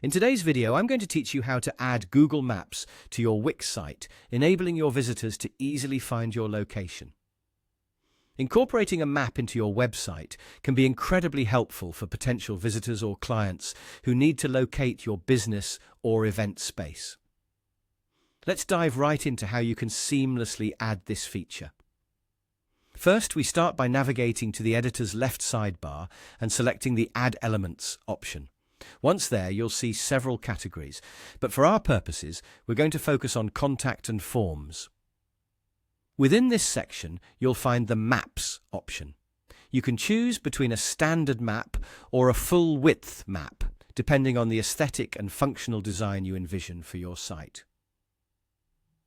In today's video, I'm going to teach you how to add Google Maps to your Wix site, enabling your visitors to easily find your location. Incorporating a map into your website can be incredibly helpful for potential visitors or clients who need to locate your business or event space. Let's dive right into how you can seamlessly add this feature. First, we start by navigating to the editor's left sidebar and selecting the Add Elements option. Once there, you'll see several categories, but for our purposes, we're going to focus on Contact and Forms. Within this section, you'll find the Maps option. You can choose between a standard map or a full-width map, depending on the aesthetic and functional design you envision for your site.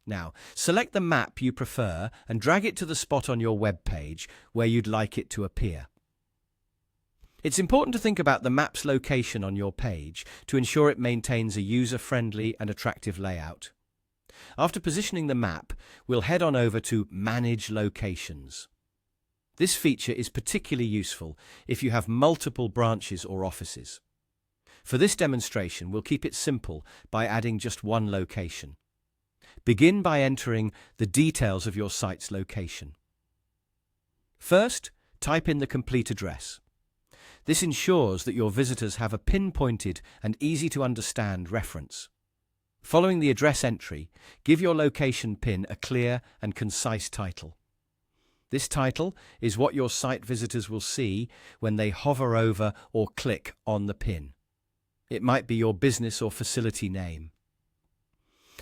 Now, select the map you prefer and drag it to the spot on your web page where you'd like it to appear. It's important to think about the map's location on your page to ensure it maintains a user-friendly and attractive layout. After positioning the map, we'll head on over to Manage Locations. This feature is particularly useful if you have multiple branches or offices. For this demonstration, we'll keep it simple by adding just one location. Begin by entering the details of your site's location. First, type in the complete address. This ensures that your visitors have a pinpointed and easy-to-understand reference. Following the address entry, give your location pin a clear and concise title. This title is what your site visitors will see when they hover over or click on the pin. It might be your business or facility name.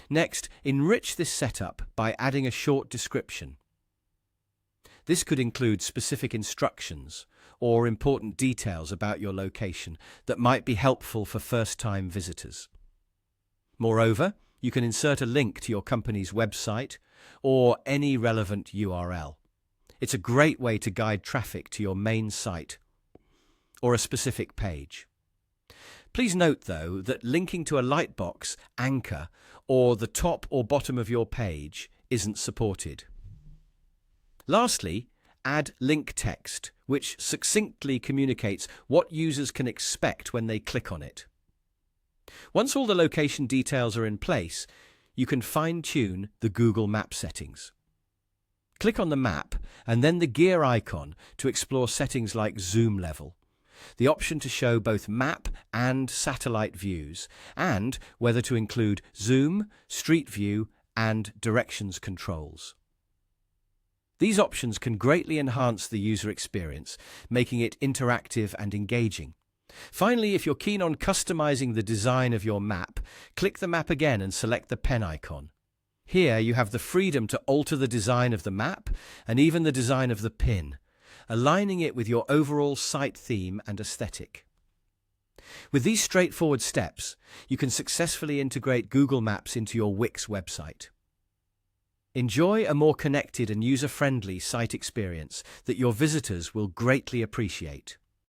Next, enrich this setup by adding a short description. This could include specific instructions or important details about your location that might be helpful for first-time visitors. Moreover, you can insert a link to your company's website or any relevant URL. It's a great way to guide traffic to your main site or a specific page. Please note, though, that linking to a lightbox, anchor, or the top or bottom of your page isn't supported. Lastly, add link text, which succinctly communicates what users can expect when they click on it. Once all the location details are in place, you can fine-tune the Google Map settings. Click on the map and then the gear icon to explore settings like zoom level, the option to show both map and satellite views, and whether to include zoom, street view, and directions controls. These options can greatly enhance the user experience, making it interactive and engaging. Finally, if you're keen on customizing the design of your map, click the map again and select the pen icon. Here you have the freedom to alter the design of the map and even the design of the pin, aligning it with your overall site theme and aesthetic. With these straightforward steps, you can successfully integrate Google Maps into your Wix website. Enjoy a more connected and user-friendly site experience that your visitors will greatly appreciate.